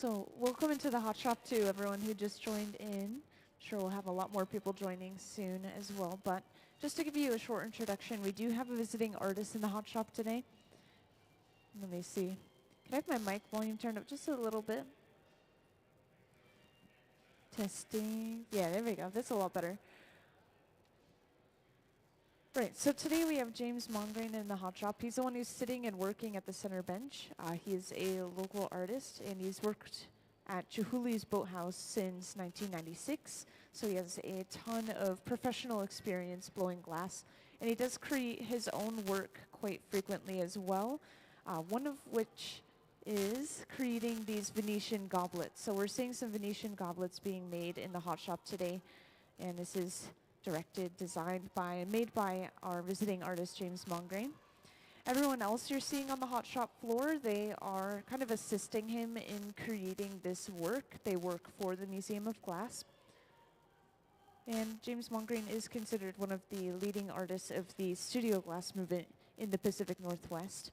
So welcome into the Hot Shop to everyone who just joined in. Sure, we'll have a lot more people joining soon as well. But just to give you a short introduction, we do have a visiting artist in the Hot Shop today. Let me see. Can I have my mic volume turned up just a little bit? Testing. Yeah, there we go. That's a lot better. Right, so today we have James Mongrain in the Hot Shop. He's the one who's sitting and working at the center bench. He is a local artist, and he's worked at Chihuli's Boathouse since 1996. So he has a ton of professional experience blowing glass, and he does create his own work quite frequently as well, one of which is creating these Venetian goblets. So we're seeing some Venetian goblets being made in the Hot Shop today, and this is directed, designed by, and made by our visiting artist, James Mongrain. Everyone else you're seeing on the Hot Shop floor, they are kind of assisting him in creating this work. They work for the Museum of Glass. And James Mongrain is considered one of the leading artists of the studio glass movement in the Pacific Northwest.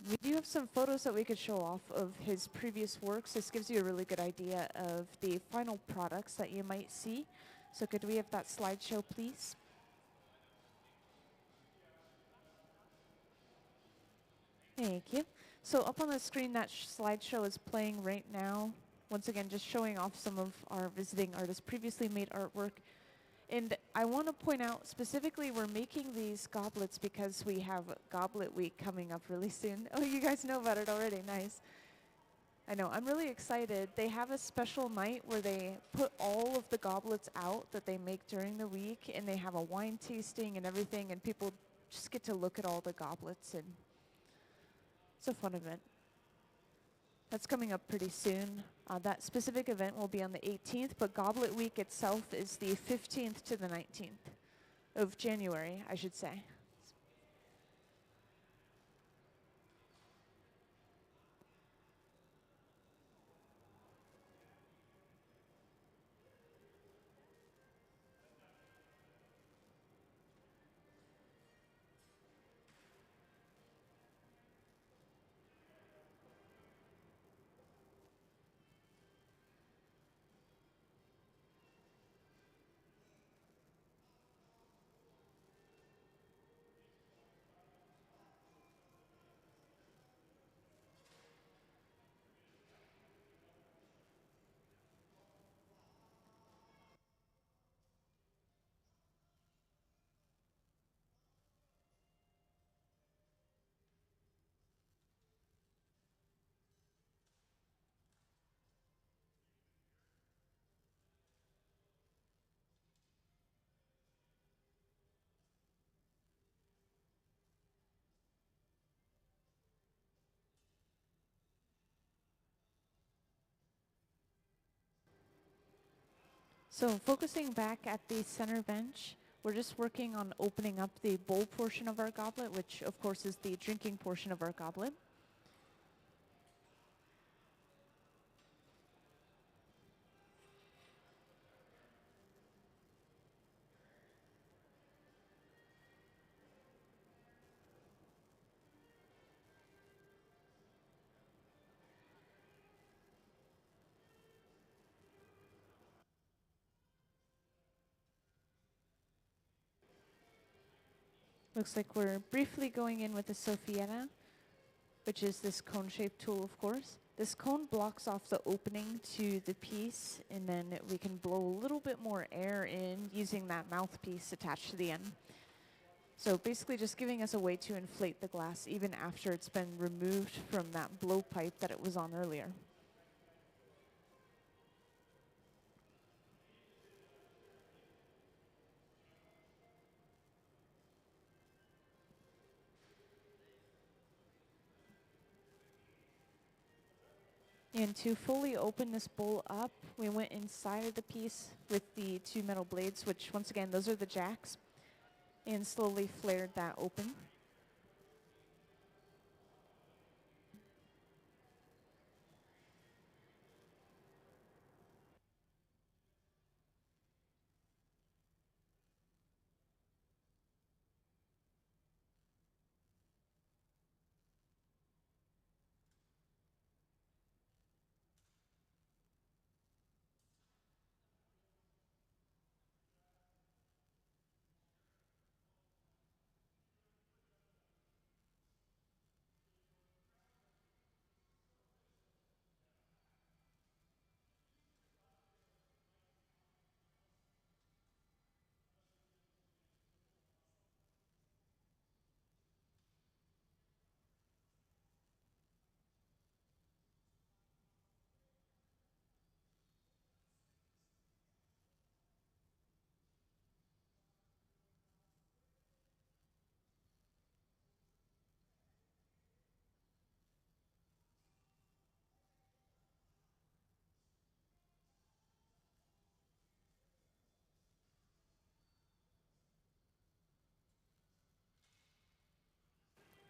We do have some photos that we could show off of his previous works. This gives you a really good idea of the final products that you might see. So could we have that slideshow, please? Thank you. So up on the screen, that slideshow is playing right now. Once again, just showing off some of our visiting artists' previously made artwork. And I want to point out specifically, we're making these goblets because we have Goblet Week coming up really soon. Oh, you guys know about it already. Nice. I know, I'm really excited. They have a special night where they put all of the goblets out that they make during the week, and they have a wine tasting and everything, and people just get to look at all the goblets, and it's a fun event. That's coming up pretty soon. That specific event will be on the 18th, but Goblet Week itself is the 15th to the 19th of January, I should say. So focusing back at the center bench, we're just working on opening up the bowl portion of our goblet, which of course is the drinking portion of our goblet. Looks like we're briefly going in with the Sophietta, which is this cone-shaped tool, of course. This cone blocks off the opening to the piece, and then we can blow a little bit more air in using that mouthpiece attached to the end. So basically just giving us a way to inflate the glass even after it's been removed from that blowpipe that it was on earlier. And to fully open this bowl up, we went inside of the piece with the two metal blades, which once again, those are the jacks, and slowly flared that open.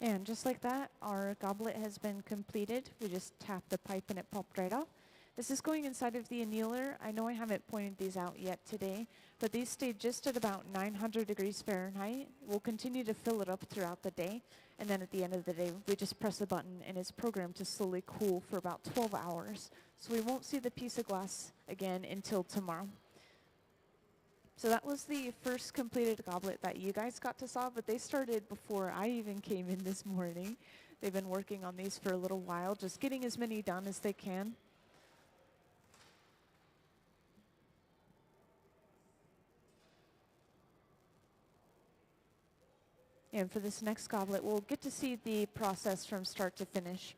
And just like that, our goblet has been completed. We just tapped the pipe and it popped right off. This is going inside of the annealer. I know I haven't pointed these out yet today, but these stay just at about 900 degrees Fahrenheit. We'll continue to fill it up throughout the day, and then at the end of the day, we just press a button and it's programmed to slowly cool for about 12 hours. So we won't see the piece of glass again until tomorrow. So that was the first completed goblet that you guys got to saw, but they started before I even came in this morning. They've been working on these for a little while, just getting as many done as they can. And for this next goblet, we'll get to see the process from start to finish.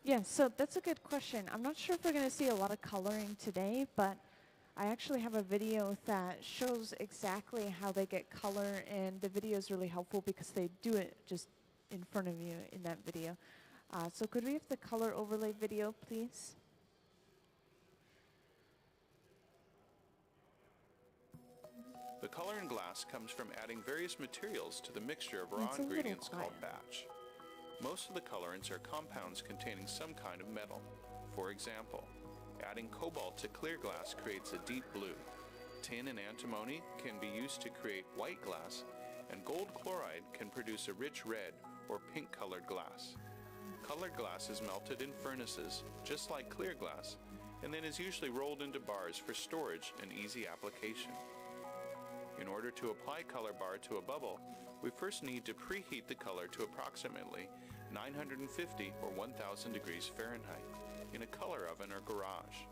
Yeah, so that's a good question. I'm not sure if we're going to see a lot of coloring today, but I actually have a video that shows exactly how they get color, and the video is really helpful because they do it just in front of you in that video. So could we have the color overlay video, please? The color in glass comes from adding various materials to the mixture of raw ingredients called batch. Most of the colorants are compounds containing some kind of metal. For example, adding cobalt to clear glass creates a deep blue. Tin and antimony can be used to create white glass, and gold chloride can produce a rich red or pink colored glass. Colored glass is melted in furnaces, just like clear glass, and then is usually rolled into bars for storage and easy application. In order to apply color bar to a bubble, we first need to preheat the color to approximately 950 or 1000 degrees Fahrenheit in a color oven or garage.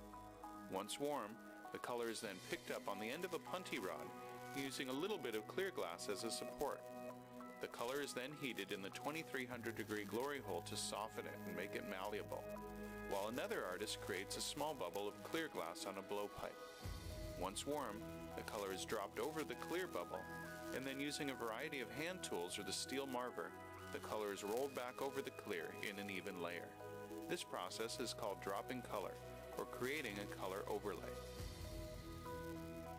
Once warm, the color is then picked up on the end of a punty rod using a little bit of clear glass as a support. The color is then heated in the 2300 degree glory hole to soften it and make it malleable, while another artist creates a small bubble of clear glass on a blowpipe. Once warm, the color is dropped over the clear bubble, and then using a variety of hand tools or the steel marver, the color is rolled back over the clear in an even layer. This process is called dropping color, or creating a color overlay.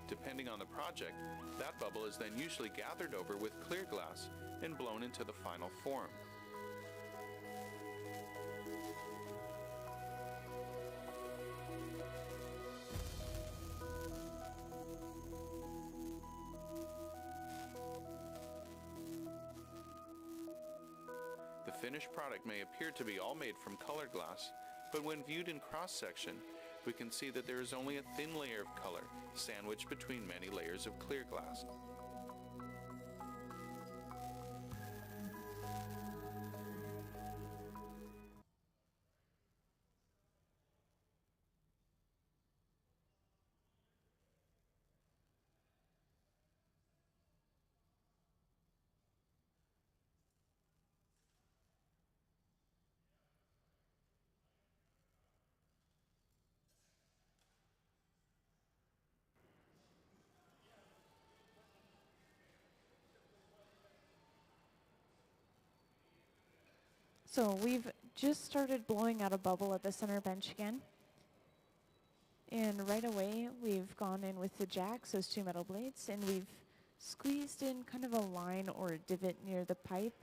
Depending on the project, that bubble is then usually gathered over with clear glass and blown into the final form. The finished product may appear to be all made from colored glass, but when viewed in cross-section, we can see that there is only a thin layer of color sandwiched between many layers of clear glass. So we've just started blowing out a bubble at the center bench again. And right away, we've gone in with the jacks, those two metal blades, and we've squeezed in kind of a line or a divot near the pipe.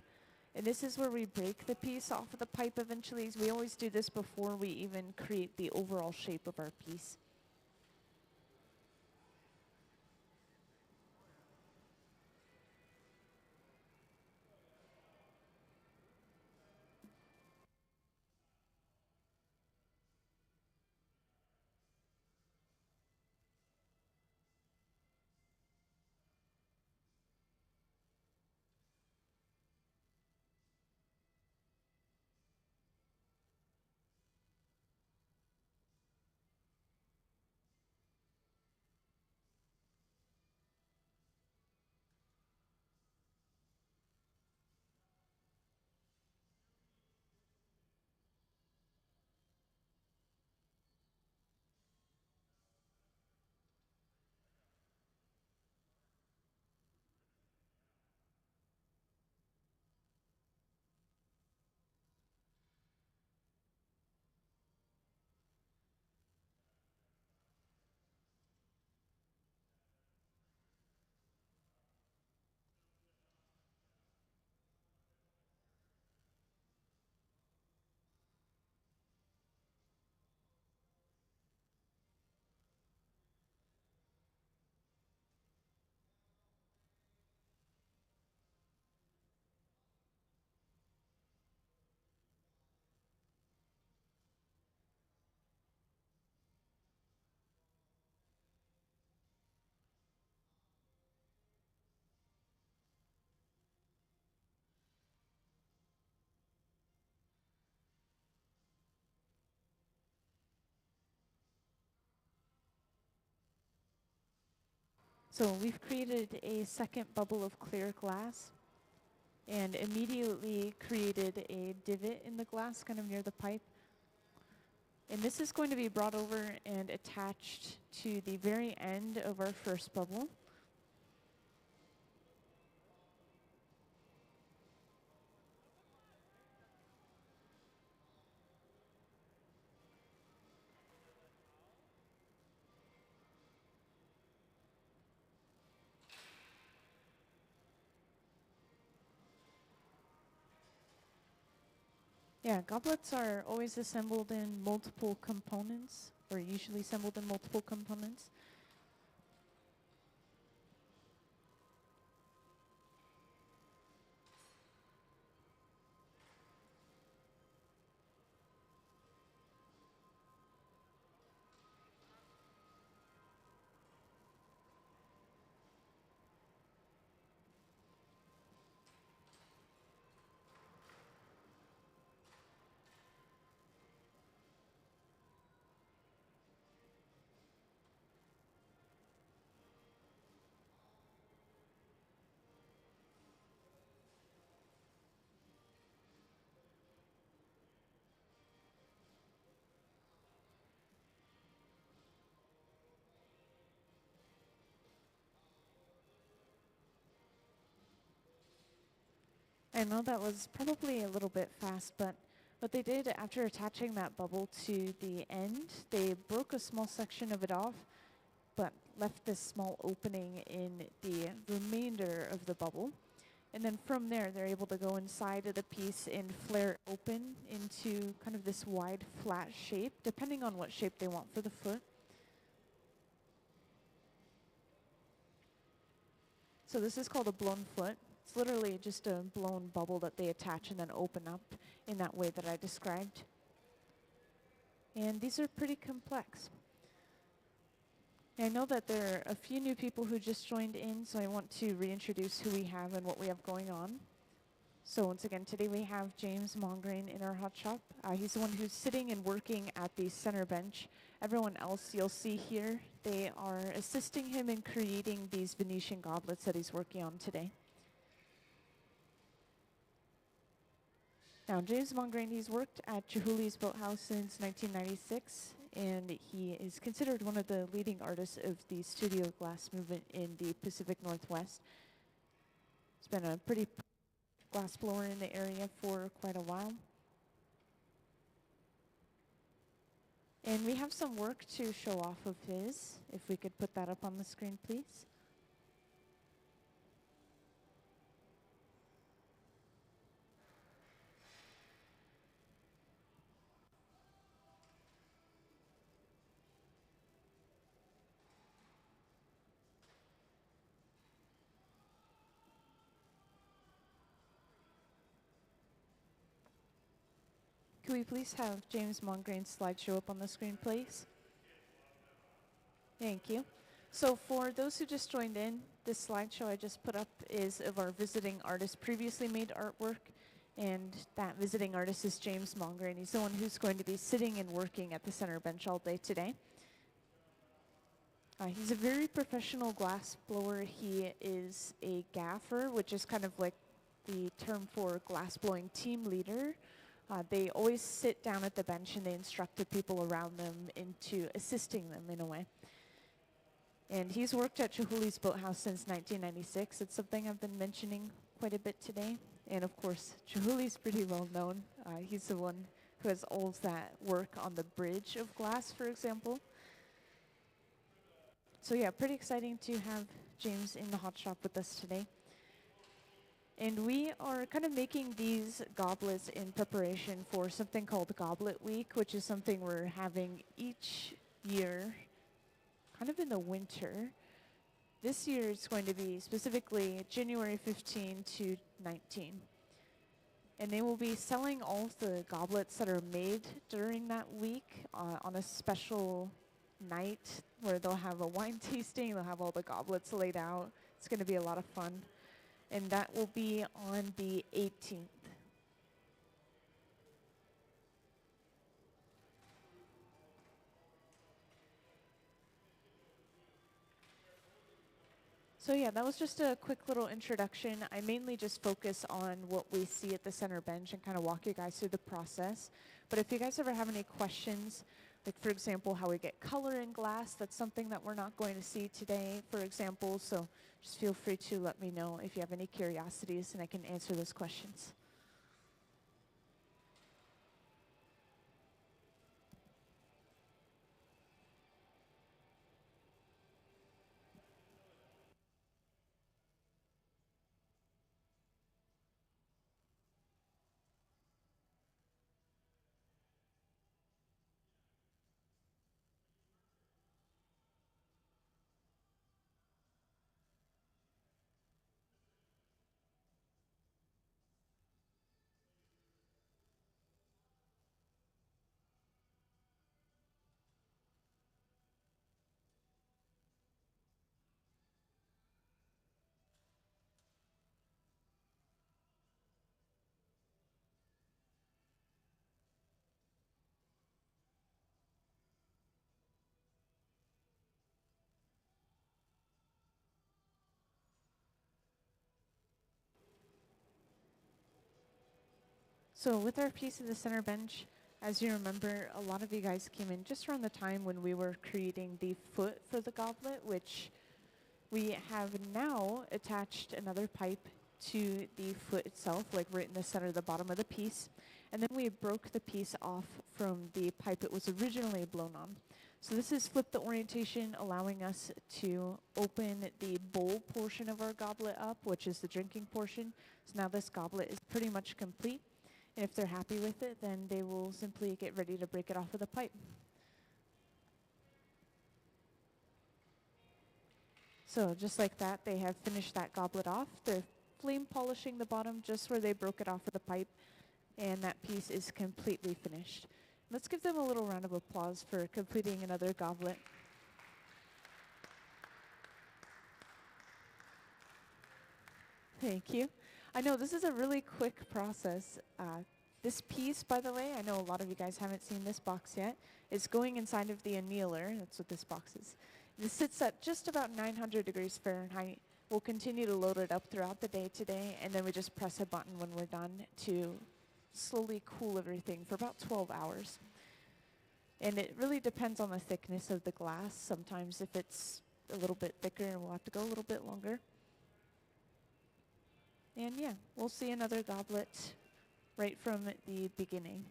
And this is where we break the piece off of the pipe eventually. We always do this before we even create the overall shape of our piece. So we've created a second bubble of clear glass and immediately created a divot in the glass kind of near the pipe. And this is going to be brought over and attached to the very end of our first bubble. Yeah, goblets are always assembled in multiple components, or usually assembled in multiple components. I know that was probably a little bit fast, but what they did after attaching that bubble to the end, they broke a small section of it off, but left this small opening in the remainder of the bubble. And then from there, they're able to go inside of the piece and flare open into kind of this wide, flat shape, depending on what shape they want for the foot. So this is called a blown foot. It's literally just a blown bubble that they attach and then open up in that way that I described. And these are pretty complex. I know that there are a few new people who just joined in, so I want to reintroduce who we have and what we have going on. So once again, today we have James Mongrain in our hot shop. He's the one who's sitting and working at the center bench. Everyone else you'll see here, they are assisting him in creating these Venetian goblets that he's working on today. Now, James Mongrain, he's worked at Chihuly's Boathouse since 1996, and he is considered one of the leading artists of the studio glass movement in the Pacific Northwest. He's been a pretty glass blower in the area for quite a while. And we have some work to show off of his. If we could put that up on the screen, please. Could we please have James Mongrain's slideshow up on the screen, please? Thank you. So for those who just joined in, this slideshow I just put up is of our visiting artist previously made artwork. And that visiting artist is James Mongrain. He's the one who's going to be sitting and working at the center bench all day today. He's a very professional glass blower. He is a gaffer, which is kind of like the term for glass blowing team leader. They always sit down at the bench and they instruct the people around them into assisting them in a way. And he's worked at Chihuli's Boathouse since 1996. It's something I've been mentioning quite a bit today. And of course, Chihuli's pretty well known. He's the one who has all that work on the bridge of glass, for example. So yeah, pretty exciting to have James in the hot shop with us today. And we are kind of making these goblets in preparation for something called Goblet Week, which is something we're having each year, kind of in the winter. This year it's going to be specifically January 15 to 19. And they will be selling all of the goblets that are made during that week on a special night where they'll have a wine tasting, they'll have all the goblets laid out. It's going to be a lot of fun. And that will be on the 18th. So yeah, that was just a quick little introduction. I mainly just focus on what we see at the center bench and kind of walk you guys through the process. But if you guys ever have any questions, like for example, how we get color in glass, that's something that we're not going to see today, for example. So just feel free to let me know if you have any curiosities and I can answer those questions. So with our piece of the center bench, as you remember, a lot of you guys came in just around the time when we were creating the foot for the goblet, which we have now attached another pipe to the foot itself, like right in the center of the bottom of the piece. And then we broke the piece off from the pipe it was originally blown on. So this is flip the orientation, allowing us to open the bowl portion of our goblet up, which is the drinking portion. So now this goblet is pretty much complete. And if they're happy with it, then they will simply get ready to break it off of the pipe. So just like that, they have finished that goblet off. They're flame polishing the bottom just where they broke it off of the pipe, and that piece is completely finished. Let's give them a little round of applause for completing another goblet. Thank you. I know this is a really quick process. This piece, by the way, I know a lot of you guys haven't seen this box yet. It's going inside of the annealer. That's what this box is. This sits at just about 900 degrees Fahrenheit. We'll continue to load it up throughout the day today, and then we just press a button when we're done to slowly cool everything for about 12 hours. And it really depends on the thickness of the glass. Sometimes if it's a little bit thicker, we'll have to go a little bit longer. And yeah, we'll see another goblet right from the beginning.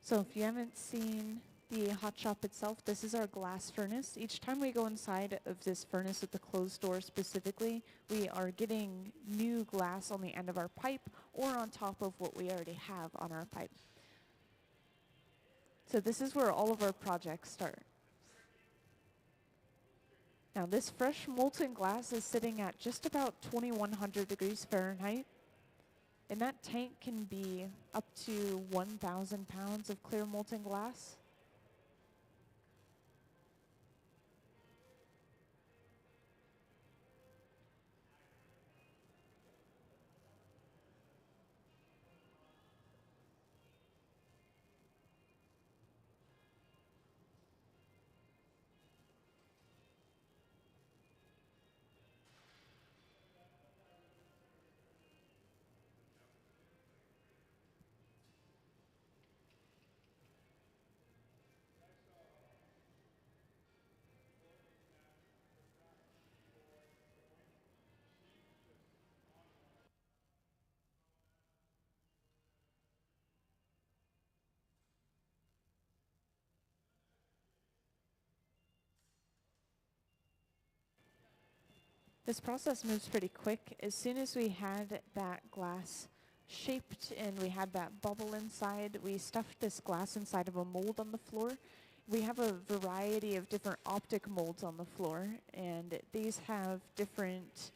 So if you haven't seen the hot shop itself, this is our glass furnace. Each time we go inside of this furnace with the closed door specifically, we are getting new glass on the end of our pipe or on top of what we already have on our pipe. So this is where all of our projects start. Now this fresh molten glass is sitting at just about 2100 degrees Fahrenheit. And that tank can be up to 1,000 pounds of clear molten glass. This process moves pretty quick. As soon as we had that glass shaped and we had that bubble inside, we stuffed this glass inside of a mold on the floor. We have a variety of different optic molds on the floor, and these have different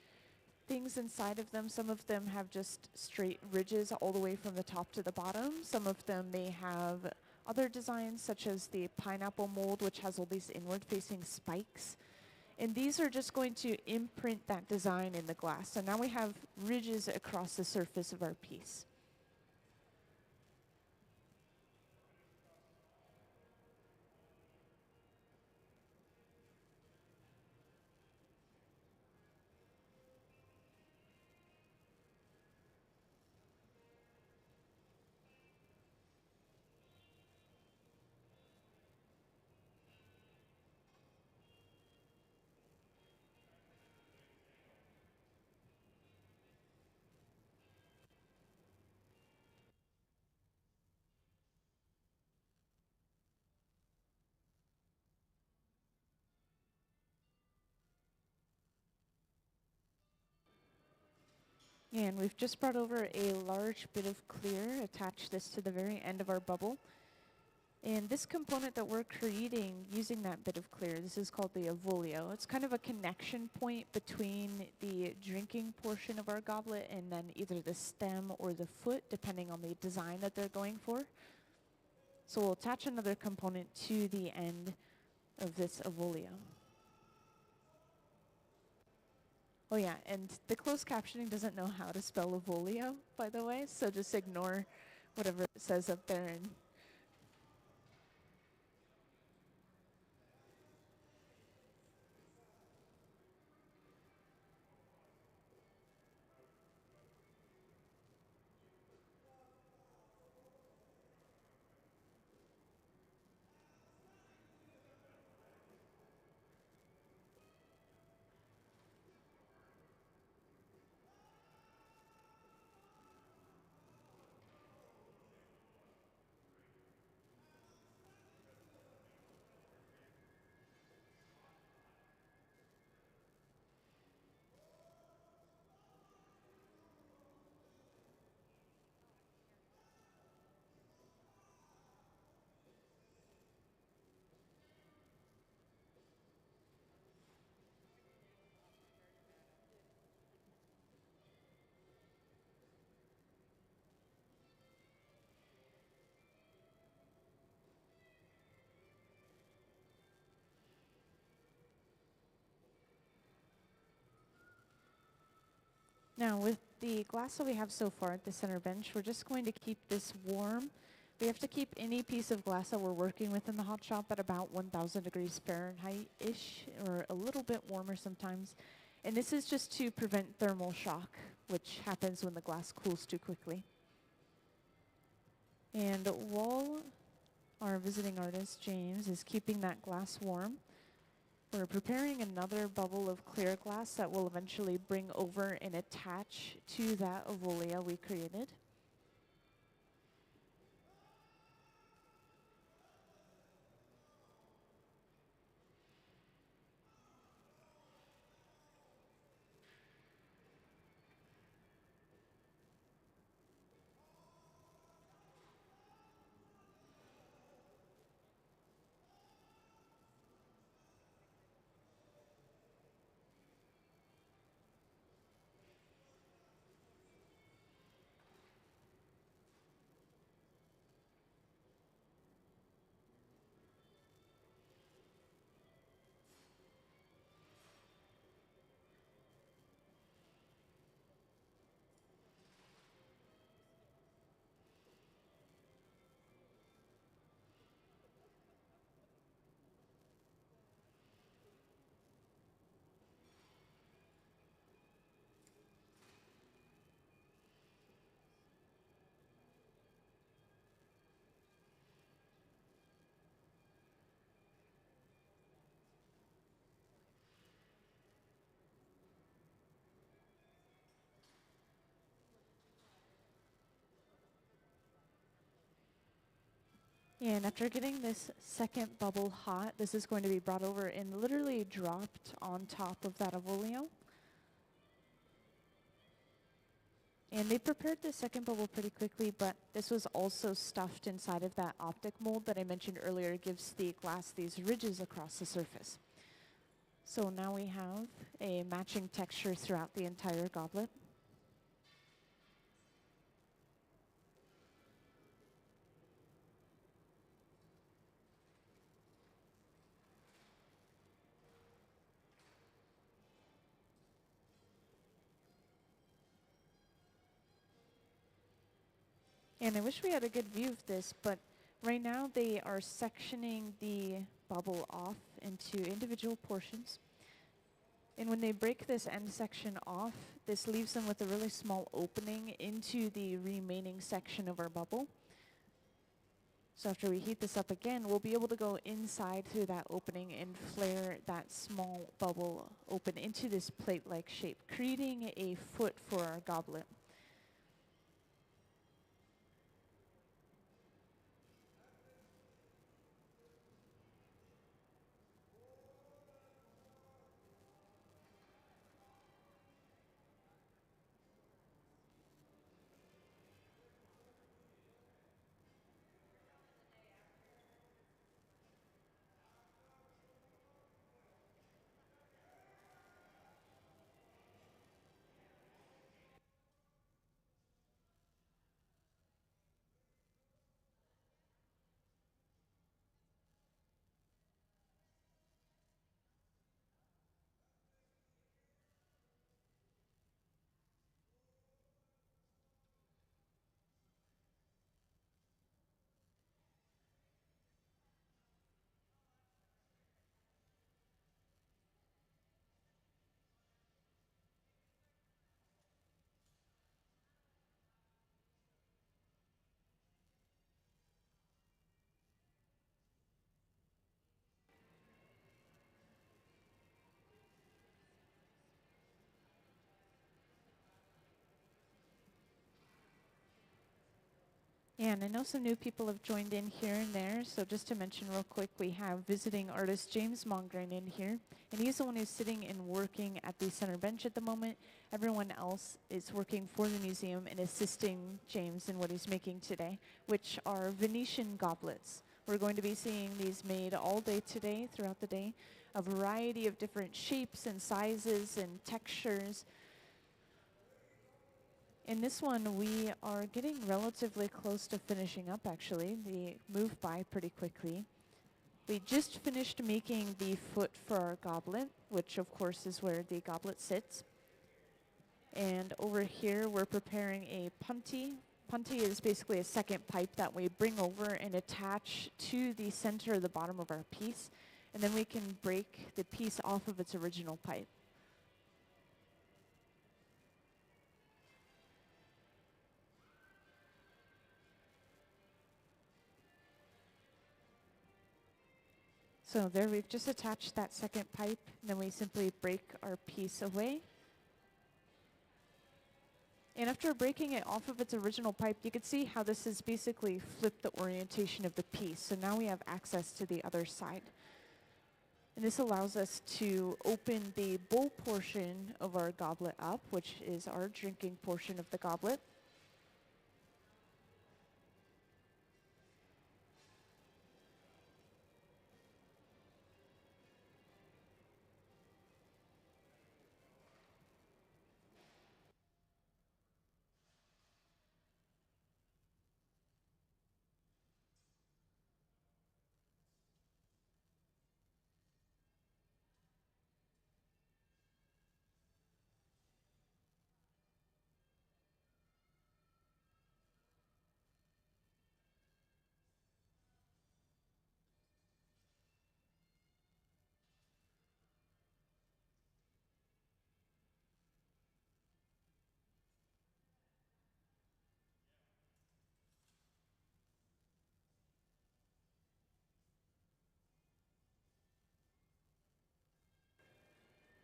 things inside of them. Some of them have just straight ridges all the way from the top to the bottom. Some of them may have other designs, such as the pineapple mold, which has all these inward-facing spikes. And these are just going to imprint that design in the glass. So now we have ridges across the surface of our piece. And we've just brought over a large bit of clear, attached this to the very end of our bubble. And this component that we're creating using that bit of clear, this is called the avolio. It's kind of a connection point between the drinking portion of our goblet and then either the stem or the foot, depending on the design that they're going for. So we'll attach another component to the end of this avolio. Oh yeah, and the closed captioning doesn't know how to spell avolio, by the way, so just ignore whatever it says up there. And now with the glass that we have so far at the center bench, we're just going to keep this warm. We have to keep any piece of glass that we're working with in the hot shop at about 1,000 degrees Fahrenheit-ish, or a little bit warmer sometimes. And this is just to prevent thermal shock, which happens when the glass cools too quickly. And while our visiting artist, James, is keeping that glass warm, we're preparing another bubble of clear glass that will eventually bring over and attach to that avolio we created. And after getting this second bubble hot, this is going to be brought over and literally dropped on top of that avolio. And they prepared the second bubble pretty quickly, but this was also stuffed inside of that optic mold that I mentioned earlier. It gives the glass these ridges across the surface. So now we have a matching texture throughout the entire goblet. And I wish we had a good view of this, but right now they are sectioning the bubble off into individual portions. And when they break this end section off, this leaves them with a really small opening into the remaining section of our bubble. So after we heat this up again, we'll be able to go inside through that opening and flare that small bubble open into this plate-like shape, creating a foot for our goblet. And I know some new people have joined in here and there, so just to mention real quick, we have visiting artist James Mongrain in here, and he's the one who's sitting and working at the center bench at the moment. Everyone else is working for the museum and assisting James in what he's making today, which are Venetian goblets. We're going to be seeing these made all day today, throughout the day, a variety of different shapes and sizes and textures. In this one, we are getting relatively close to finishing up, actually. They move by pretty quickly. We just finished making the foot for our goblet, which of course is where the goblet sits. And over here, we're preparing a punty. Punty is basically a second pipe that we bring over and attach to the center of the bottom of our piece. And then we can break the piece off of its original pipe. So there we've just attached that second pipe, and then we simply break our piece away. And after breaking it off of its original pipe, you can see how this has basically flipped the orientation of the piece. So now we have access to the other side. And this allows us to open the bowl portion of our goblet up, which is our drinking portion of the goblet.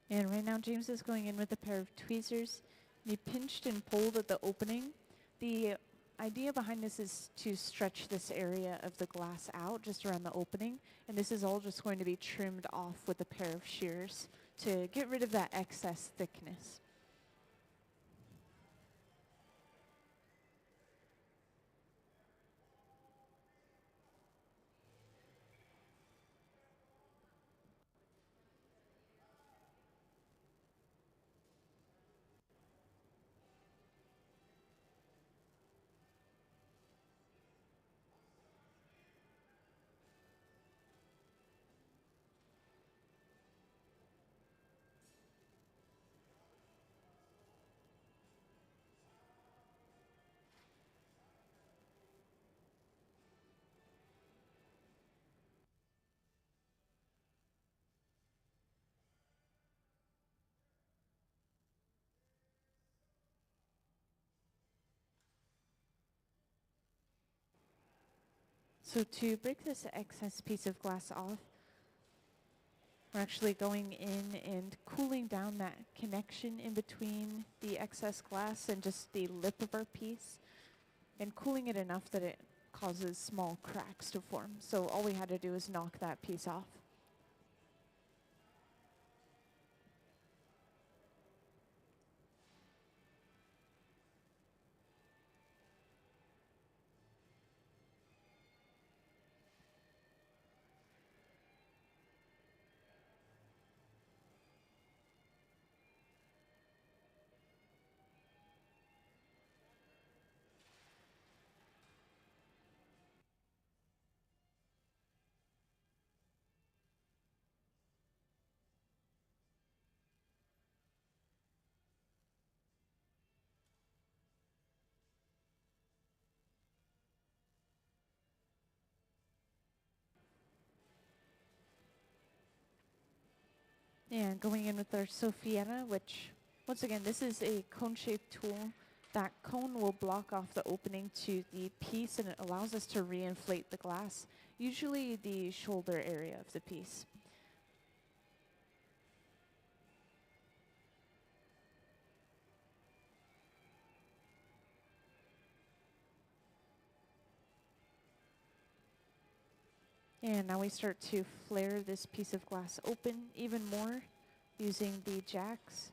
And right now James is going in with a pair of tweezers. And he pinched and pulled at the opening. The idea behind this is to stretch this area of the glass out just around the opening, and this is all just going to be trimmed off with a pair of shears to get rid of that excess thickness. So to break this excess piece of glass off, we're actually going in and cooling down that connection in between the excess glass and just the lip of our piece, and cooling it enough that it causes small cracks to form. So all we had to do is knock that piece off. And going in with our Sophietta, which, once again, this is a cone-shaped tool. That cone will block off the opening to the piece, and it allows us to reinflate the glass, usually the shoulder area of the piece. And now we start to flare this piece of glass open even more using the jacks.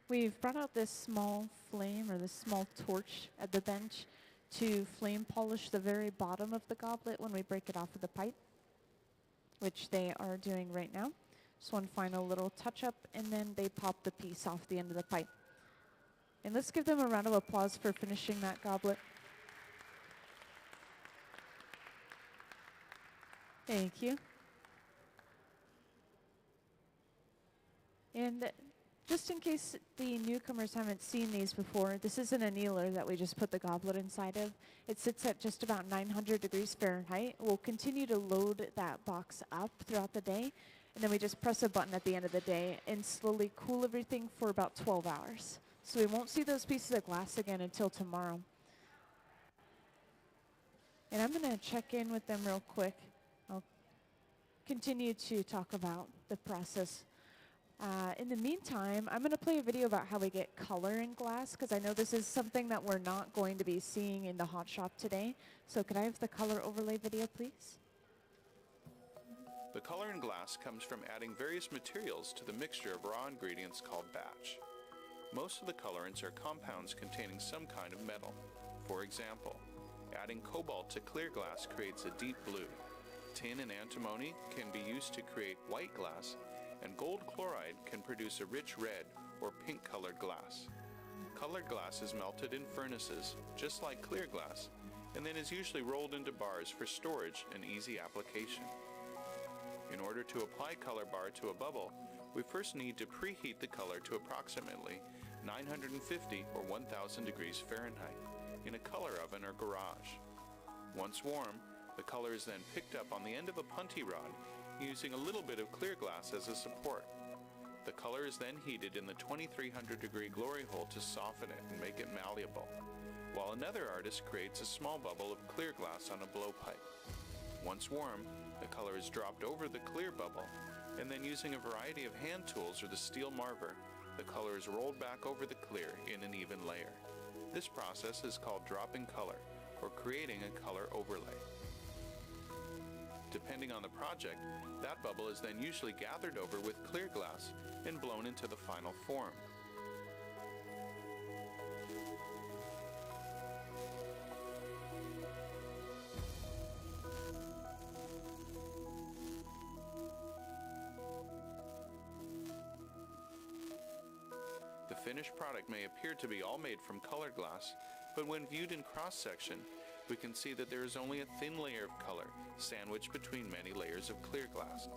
We've brought out this small flame, or this small torch at the bench, to flame polish the very bottom of the goblet when we break it off with the pipe, which they are doing right now. Just one final little touch up, and then they pop the piece off the end of the pipe. And let's give them a round of applause for finishing that goblet. Thank you. And just in case the newcomers haven't seen these before, this is an annealer that we just put the goblet inside of. It sits at just about 900 degrees Fahrenheit. We'll continue to load that box up throughout the day, and then we just press a button at the end of the day and slowly cool everything for about 12 hours. So we won't see those pieces of glass again until tomorrow. And I'm going to check in with them real quick. I'll continue to talk about the process. In the meantime, I'm going to play a video about how we get color in glass, because I know this is something that we're not going to be seeing in the hot shop today. So could I have the color overlay video, please? The color in glass comes from adding various materials to the mixture of raw ingredients called batch. Most of the colorants are compounds containing some kind of metal. For example, adding cobalt to clear glass creates a deep blue. Tin and antimony can be used to create white glass, and gold chloride can produce a rich red or pink-colored glass. Colored glass is melted in furnaces, just like clear glass, and then is usually rolled into bars for storage and easy application. In order to apply color bar to a bubble, we first need to preheat the color to approximately 950 or 1000 degrees Fahrenheit in a color oven or garage. Once warm, the color is then picked up on the end of a punty rod using a little bit of clear glass as a support. The color is then heated in the 2300 degree glory hole to soften it and make it malleable, while another artist creates a small bubble of clear glass on a blowpipe. Once warm, the color is dropped over the clear bubble, and then using a variety of hand tools or the steel marver, the color is rolled back over the clear in an even layer. This process is called dropping color, or creating a color overlay. Depending on the project, that bubble is then usually gathered over with clear glass and blown into the final form. The finished product may appear to be all made from colored glass, but when viewed in cross-section, we can see that there is only a thin layer of color sandwiched between many layers of clear glass.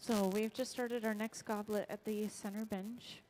So we've just started our next goblet at the center bench.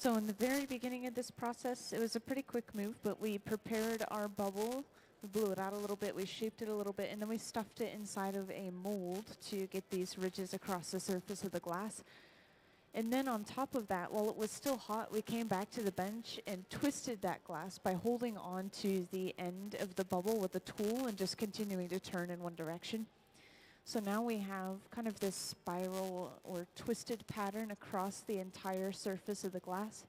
So in the very beginning of this process, it was a pretty quick move, but we prepared our bubble. We blew it out a little bit, we shaped it a little bit, and then we stuffed it inside of a mold to get these ridges across the surface of the glass. And then on top of that, while it was still hot, we came back to the bench and twisted that glass by holding on to the end of the bubble with a tool and just continuing to turn in one direction. So now we have kind of this spiral or twisted pattern across the entire surface of the glass.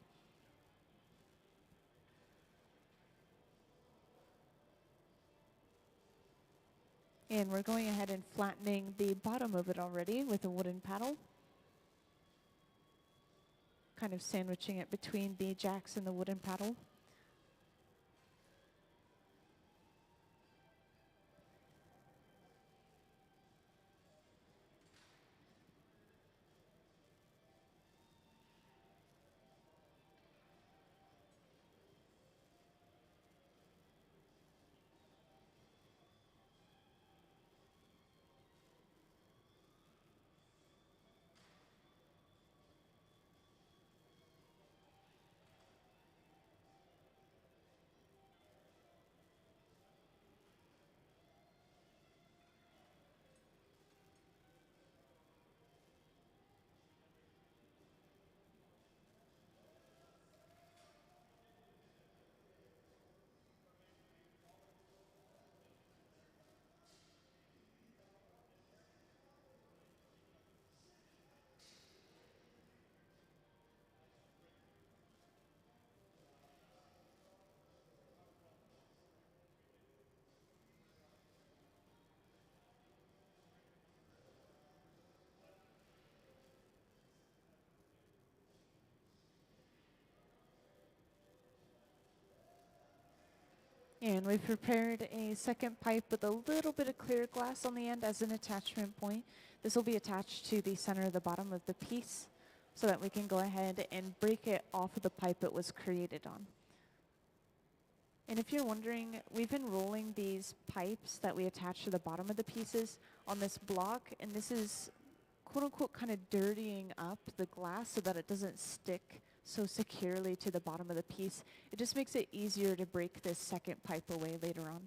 And we're going ahead and flattening the bottom of it already with a wooden paddle. Kind of sandwiching it between the jacks and the wooden paddle. And we've prepared a second pipe with a little bit of clear glass on the end as an attachment point. This will be attached to the center of the bottom of the piece so that we can go ahead and break it off of the pipe it was created on. And if you're wondering, we've been rolling these pipes that we attach to the bottom of the pieces on this block, and this is quote unquote kind of dirtying up the glass so that it doesn't stick so securely to the bottom of the piece. It just makes it easier to break this second pipe away later on.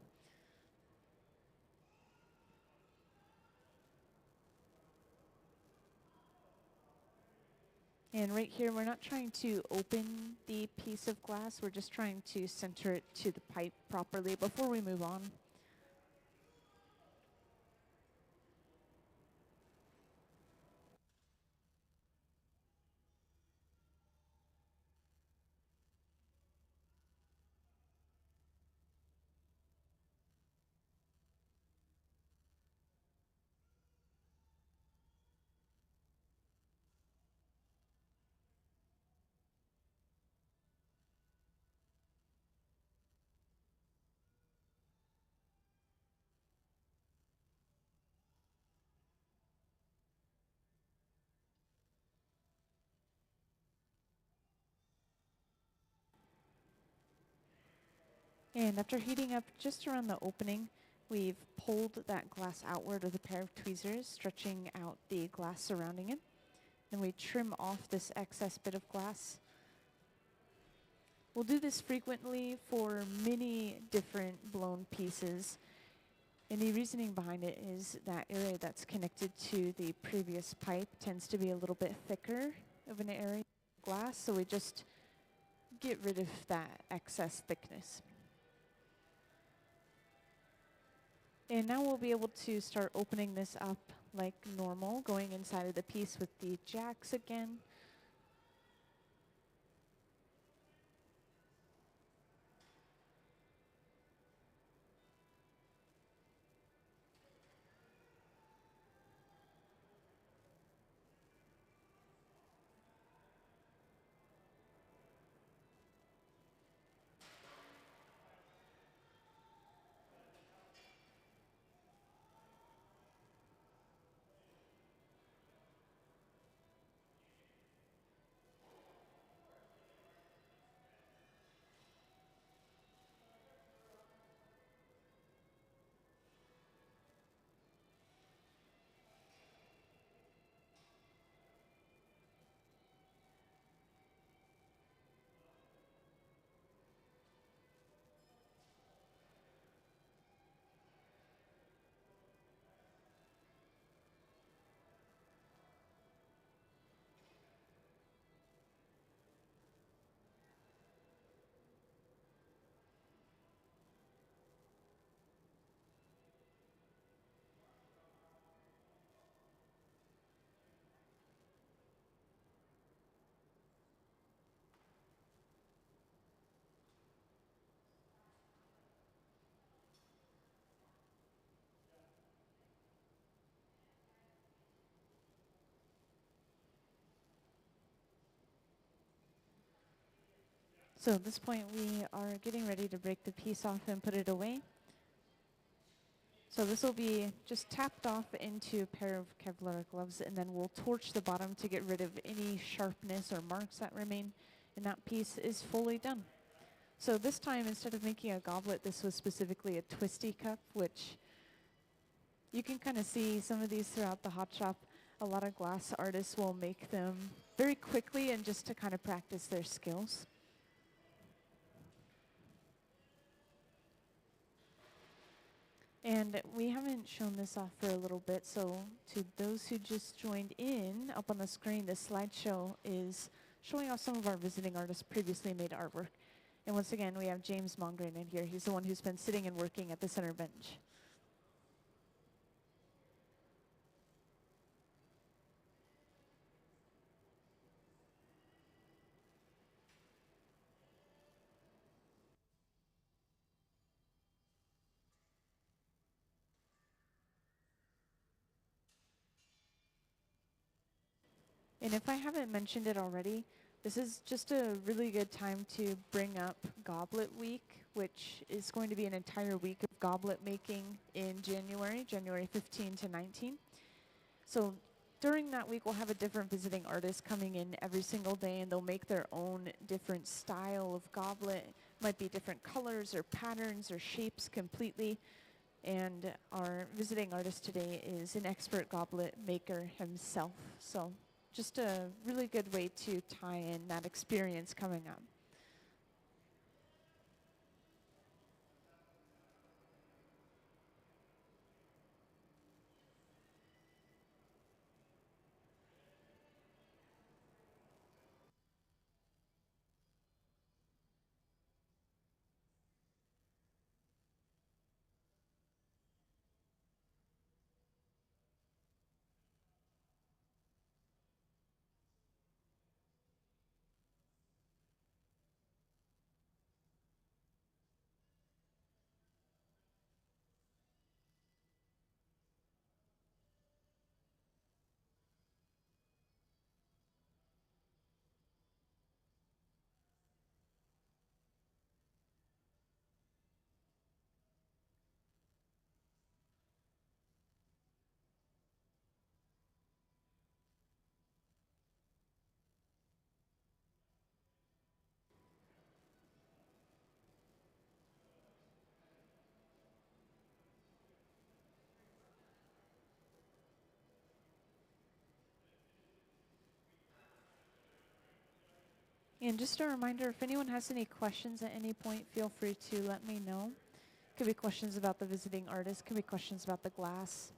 And right here, we're not trying to open the piece of glass, we're just trying to center it to the pipe properly before we move on. And after heating up just around the opening, we've pulled that glass outward with a pair of tweezers, stretching out the glass surrounding it. Then we trim off this excess bit of glass. We'll do this frequently for many different blown pieces. And the reasoning behind it is that area that's connected to the previous pipe tends to be a little bit thicker of an area of glass, so we just get rid of that excess thickness. And now we'll be able to start opening this up like normal, going inside of the piece with the jacks again. So at this point, we are getting ready to break the piece off and put it away. So this will be just tapped off into a pair of Kevlar gloves, and then we'll torch the bottom to get rid of any sharpness or marks that remain, and that piece is fully done. So this time, instead of making a goblet, this was specifically a twisty cup, which you can kind of see some of these throughout the hot shop. A lot of glass artists will make them very quickly and just to kind of practice their skills. And we haven't shown this off for a little bit, so to those who just joined in, up on the screen, this slideshow is showing off some of our visiting artists' previously made artwork. And once again, we have James Mongrain in here. He's the one who's been sitting and working at the center bench. And if I haven't mentioned it already, this is just a really good time to bring up Goblet Week, which is going to be an entire week of goblet making in January 15 to 19. So during that week, we'll have a different visiting artist coming in every single day, and they'll make their own different style of goblet. Might be different colors or patterns or shapes completely. And our visiting artist today is an expert goblet maker himself. So just a really good way to tie in that experience coming up. And just a reminder, if anyone has any questions at any point, feel free to let me know. Could be questions about the visiting artist, could be questions about the glass.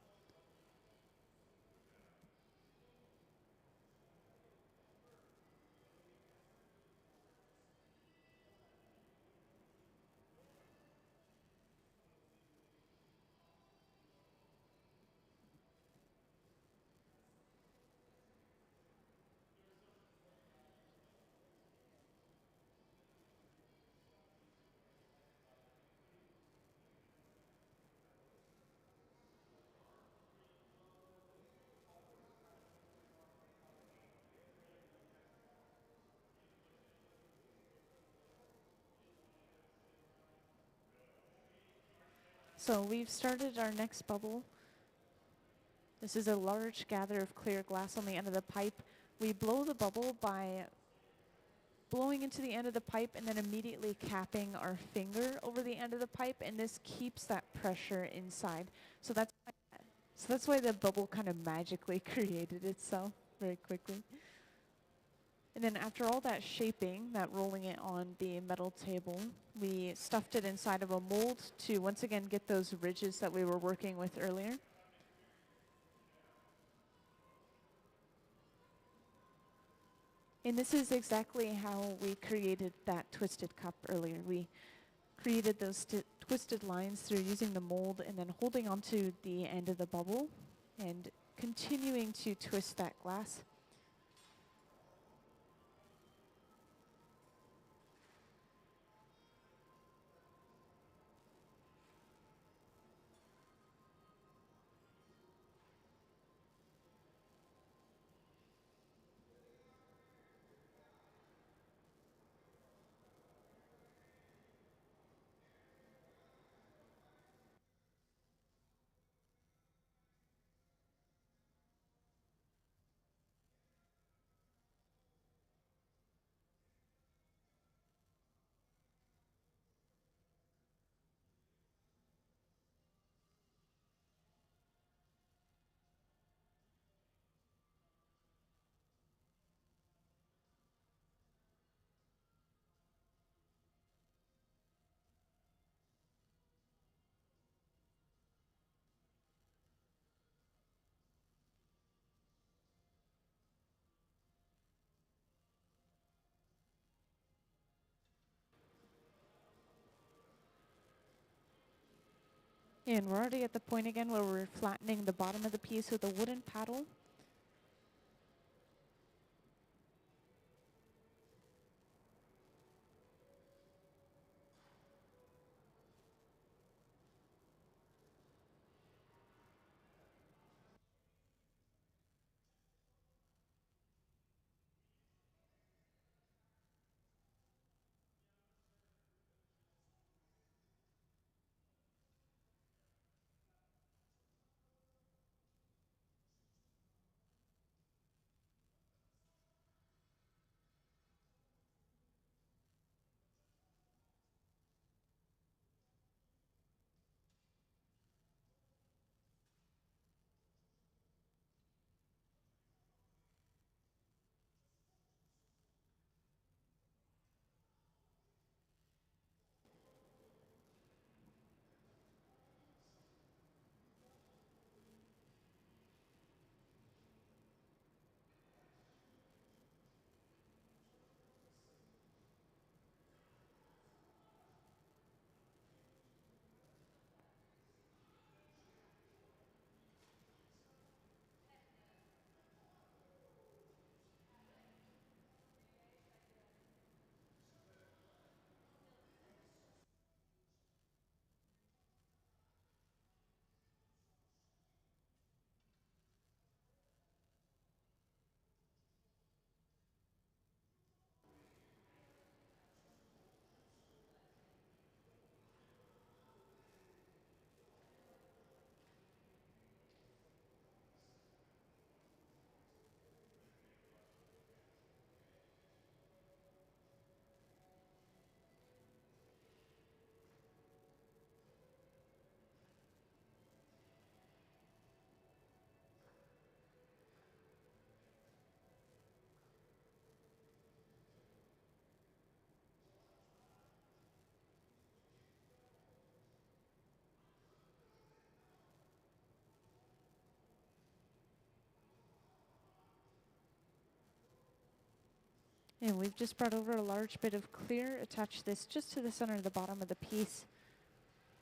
So we've started our next bubble. This is a large gather of clear glass on the end of the pipe. We blow the bubble by blowing into the end of the pipe and then immediately capping our finger over the end of the pipe, and this keeps that pressure inside. So that's why the bubble kind of magically created itself very quickly. And then after all that shaping, that rolling it on the metal table, we stuffed it inside of a mold to once again get those ridges that we were working with earlier. And this is exactly how we created that twisted cup earlier. We created those twisted lines through using the mold and then holding onto the end of the bubble and continuing to twist that glass. And we're already at the point again where we're flattening the bottom of the piece with a wooden paddle. And we've just brought over a large bit of clear, attached this just to the center of the bottom of the piece,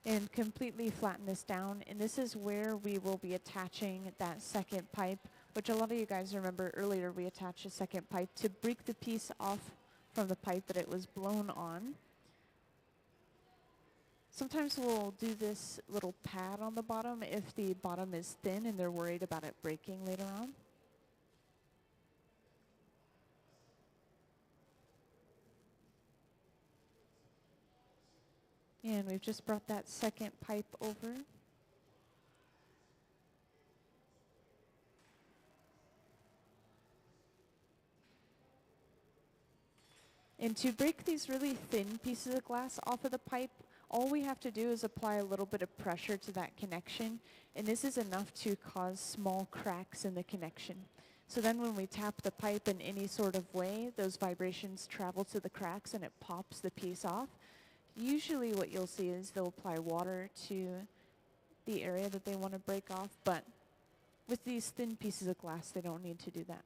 and completely flatten this down. And this is where we will be attaching that second pipe, which a lot of you guys remember earlier we attached a second pipe to break the piece off from the pipe that it was blown on. Sometimes we'll do this little pad on the bottom if the bottom is thin and they're worried about it breaking later on. And we've just brought that second pipe over. And to break these really thin pieces of glass off of the pipe, all we have to do is apply a little bit of pressure to that connection, and this is enough to cause small cracks in the connection. So then when we tap the pipe in any sort of way, those vibrations travel to the cracks and it pops the piece off. Usually what you'll see is they'll apply water to the area that they want to break off, but with these thin pieces of glass, they don't need to do that.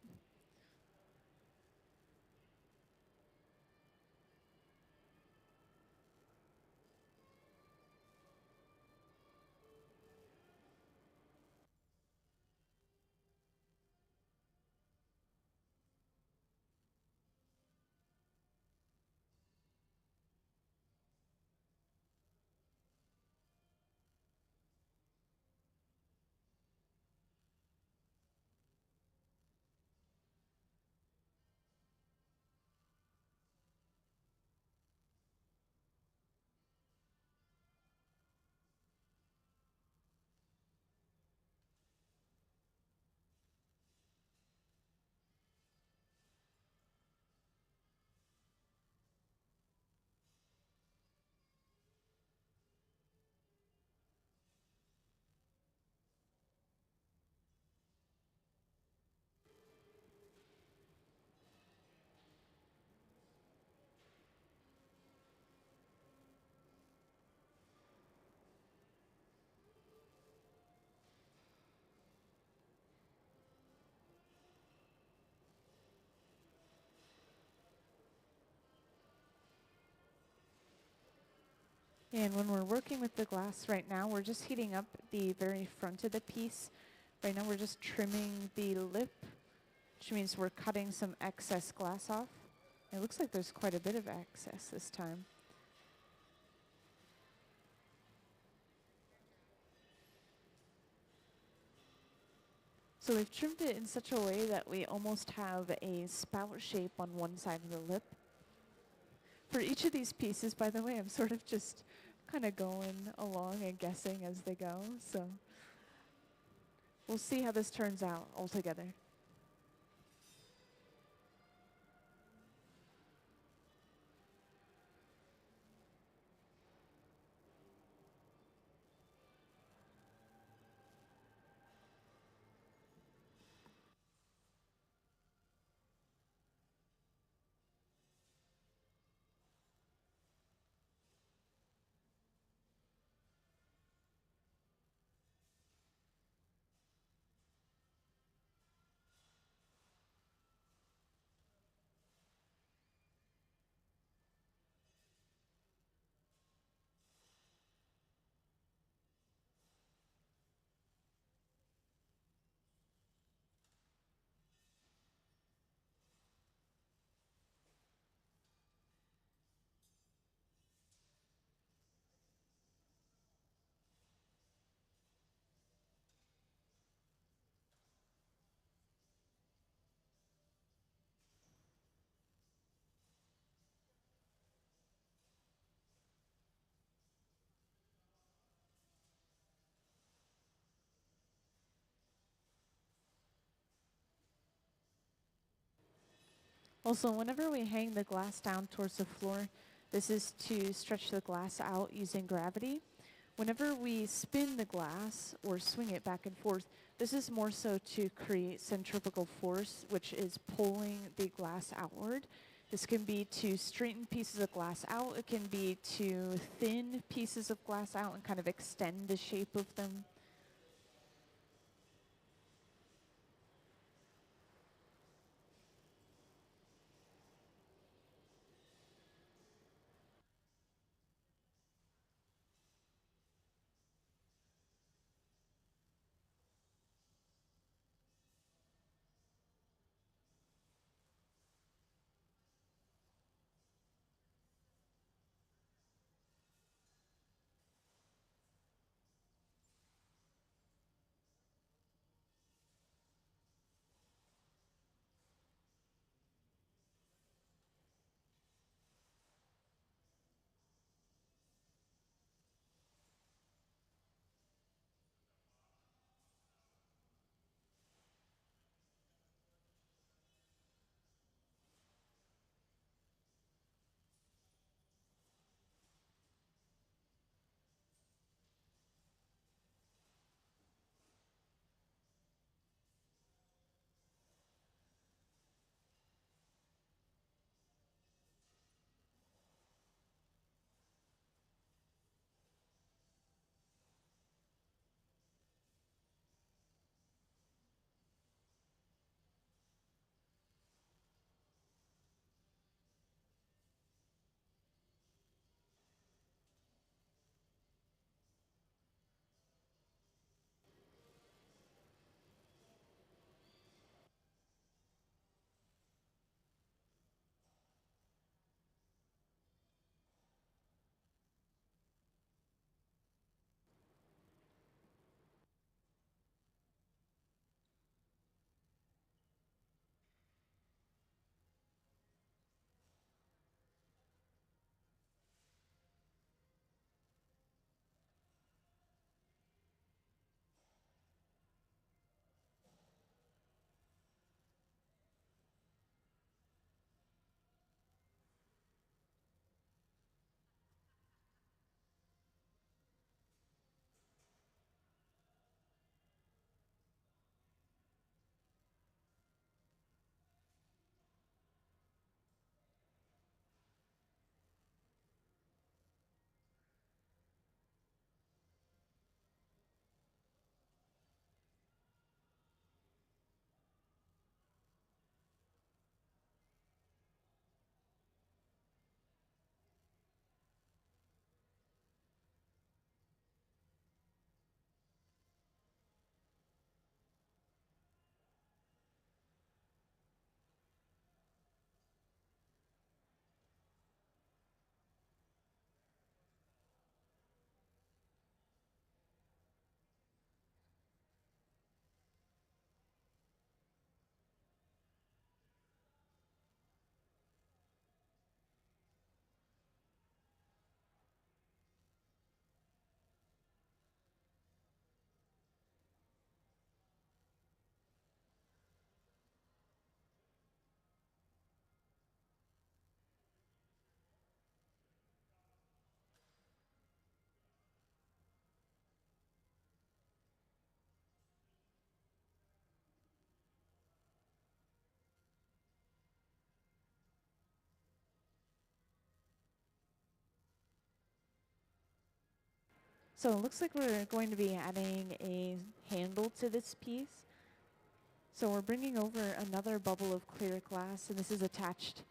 And when we're working with the glass right now, we're just heating up the very front of the piece. Right now we're just trimming the lip, which means we're cutting some excess glass off. It looks like there's quite a bit of excess this time. So we've trimmed it in such a way that we almost have a spout shape on one side of the lip. For each of these pieces, by the way, I'm sort of just kind of going along and guessing as they go. So we'll see how this turns out altogether. Also, whenever we hang the glass down towards the floor, this is to stretch the glass out using gravity. Whenever we spin the glass or swing it back and forth, this is more so to create centrifugal force, which is pulling the glass outward. This can be to straighten pieces of glass out. It can be to thin pieces of glass out and kind of extend the shape of them. So it looks like we're going to be adding a handle to this piece. So we're bringing over another bubble of clear glass, and this is attached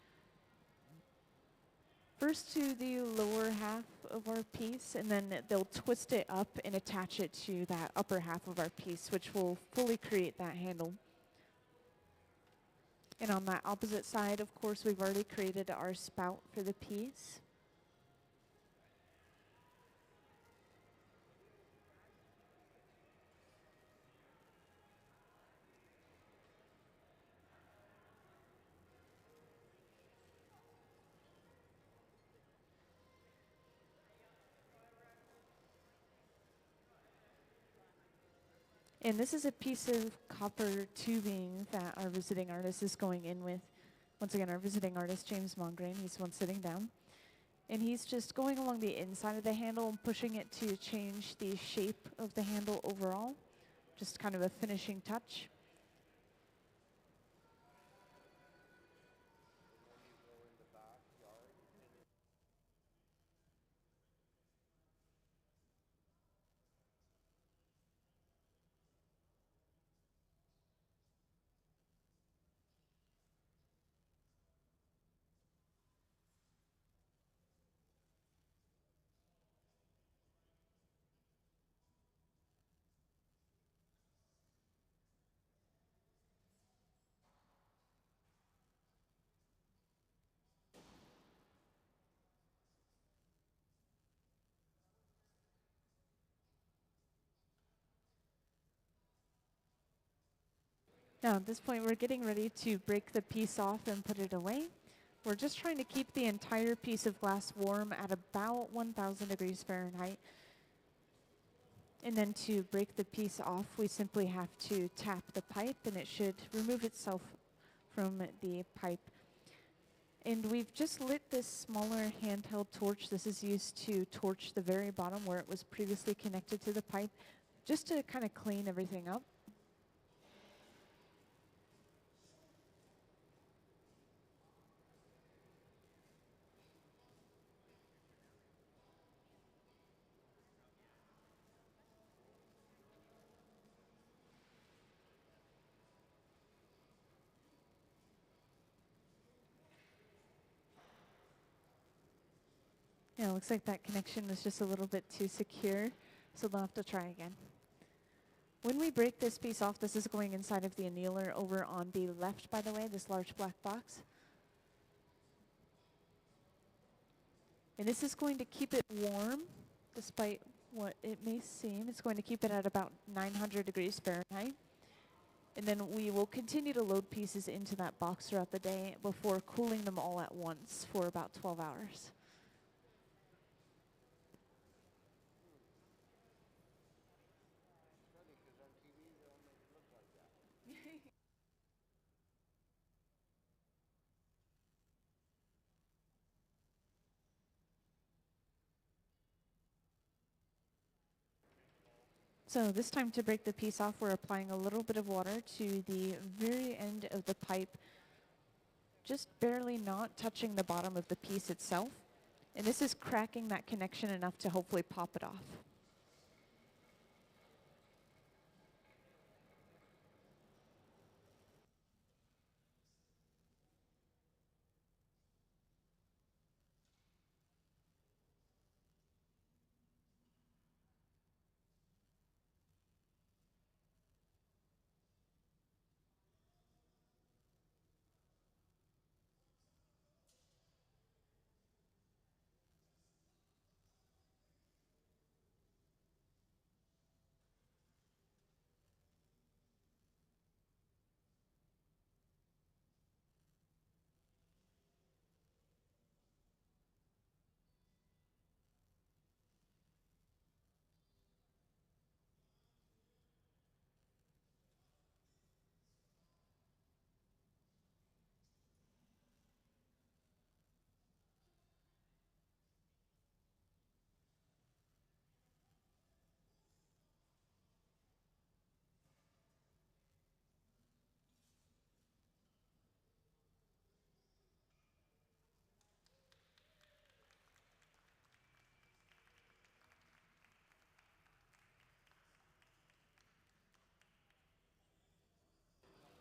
first to the lower half of our piece, and then they'll twist it up and attach it to that upper half of our piece, which will fully create that handle. And on that opposite side, of course, we've already created our spout for the piece. And this is a piece of copper tubing that our visiting artist is going in with. Once again, our visiting artist, James Mongrain, he's the one sitting down. And he's just going along the inside of the handle and pushing it to change the shape of the handle overall. Just kind of a finishing touch. Now at this point, we're getting ready to break the piece off and put it away. We're just trying to keep the entire piece of glass warm at about 1,000 degrees Fahrenheit. And then to break the piece off, we simply have to tap the pipe and it should remove itself from the pipe. And we've just lit this smaller handheld torch. This is used to torch the very bottom where it was previously connected to the pipe, just to kind of clean everything up. Yeah, it looks like that connection was just a little bit too secure, so they'll have to try again. When we break this piece off, this is going inside of the annealer over on the left, by the way, this large black box. And this is going to keep it warm, despite what it may seem. It's going to keep it at about 900 degrees Fahrenheit. And then we will continue to load pieces into that box throughout the day before cooling them all at once for about 12 hours. So this time to break the piece off, we're applying a little bit of water to the very end of the pipe, just barely not touching the bottom of the piece itself. And this is cracking that connection enough to hopefully pop it off.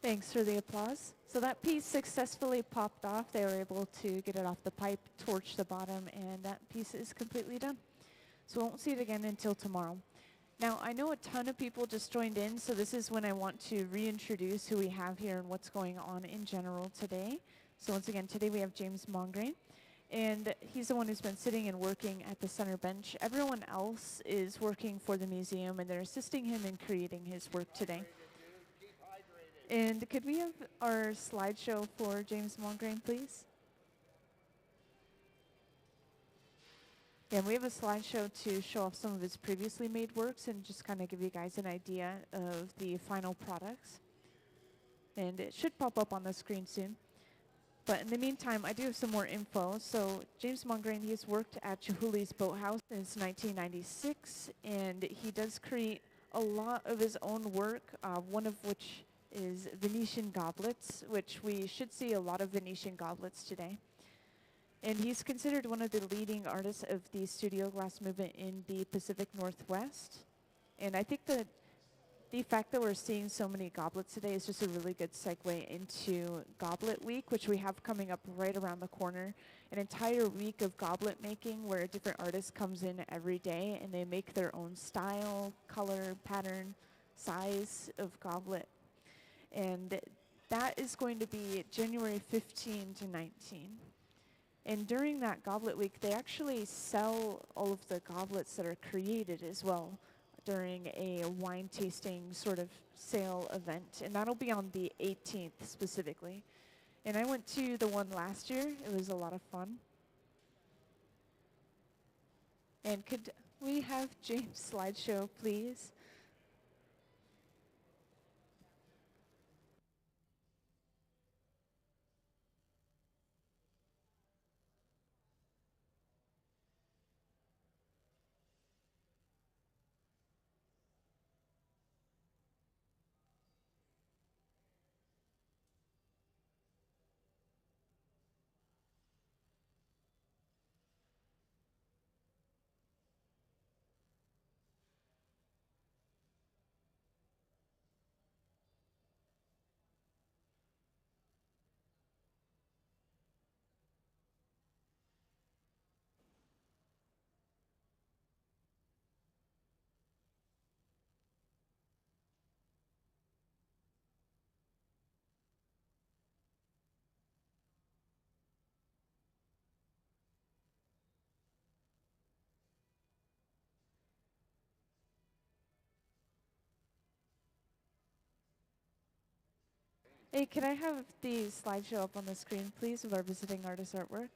Thanks for the applause. So that piece successfully popped off. They were able to get it off the pipe, torch the bottom, and that piece is completely done. So we won't see it again until tomorrow. Now, I know a ton of people just joined in, so this is when I want to reintroduce who we have here and what's going on in general today. So once again, today we have James Mongrain, and he's the one who's been sitting and working at the center bench. Everyone else is working for the museum, and they're assisting him in creating his work today. And could we have our slideshow for James Mongrain, please? Yeah, we have a slideshow to show off some of his previously made works and just kind of give you guys an idea of the final products. And it should pop up on the screen soon. But in the meantime, I do have some more info. So James Mongrain, he's worked at Chihuly's Boathouse since 1996, and he does create a lot of his own work, one of which is Venetian goblets, which we should see a lot of Venetian goblets today. And he's considered one of the leading artists of the studio glass movement in the Pacific Northwest. And I think that the fact that we're seeing so many goblets today is just a really good segue into Goblet Week, which we have coming up right around the corner. An entire week of goblet making where a different artist comes in every day and they make their own style, color, pattern, size of goblet. And that is going to be January 15 to 19. And during that Goblet Week, they actually sell all of the goblets that are created as well during a wine tasting sort of sale event. And that'll be on the 18th specifically. And I went to the one last year. It was a lot of fun. And could we have James' slideshow, please? Hey, can I have the slideshow up on the screen, please, of our visiting artist artwork?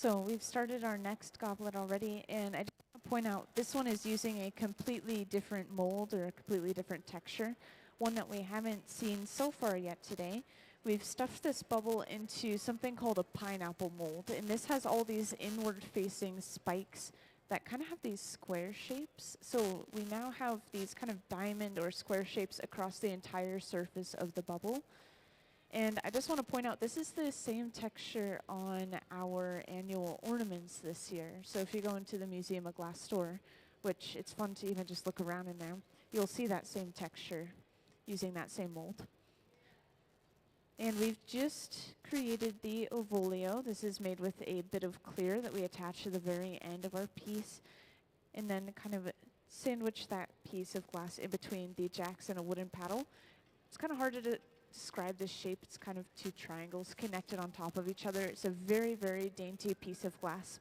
So we've started our next goblet already, and I just want to point out this one is using a completely different mold or a completely different texture, one that we haven't seen so far yet today. We've stuffed this bubble into something called a pineapple mold, and this has all these inward-facing spikes that kind of have these square shapes. So we now have these kind of diamond or square shapes across the entire surface of the bubble. And I just want to point out, this is the same texture on our annual ornaments this year. So if you go into the Museum of Glass store, which it's fun to even just look around in there, you'll see that same texture using that same mold. And we've just created the ovolio. This is made with a bit of clear that we attach to the very end of our piece, and then kind of sandwich that piece of glass in between the jacks and a wooden paddle. It's kind of hard to describe this shape. It's kind of two triangles connected on top of each other. It's a very, very dainty piece of glass.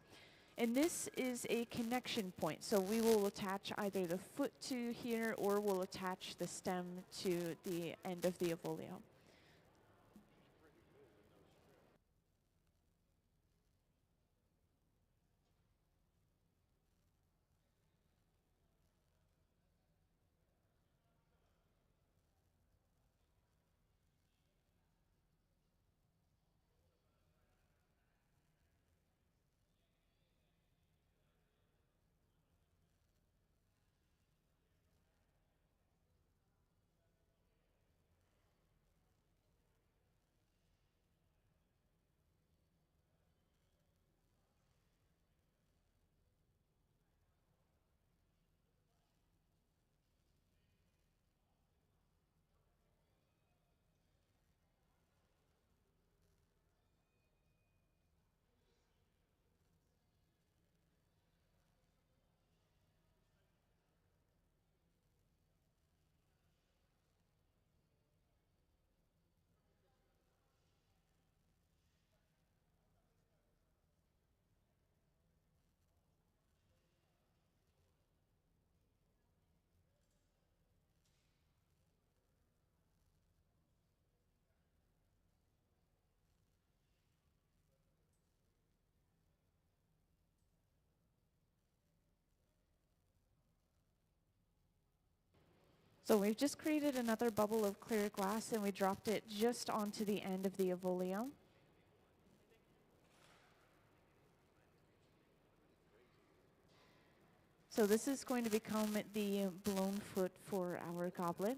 And this is a connection point. So we will attach either the foot to here, or we'll attach the stem to the end of the ovolio. So we've just created another bubble of clear glass, and we dropped it just onto the end of the ovolio. So this is going to become the blown foot for our goblet.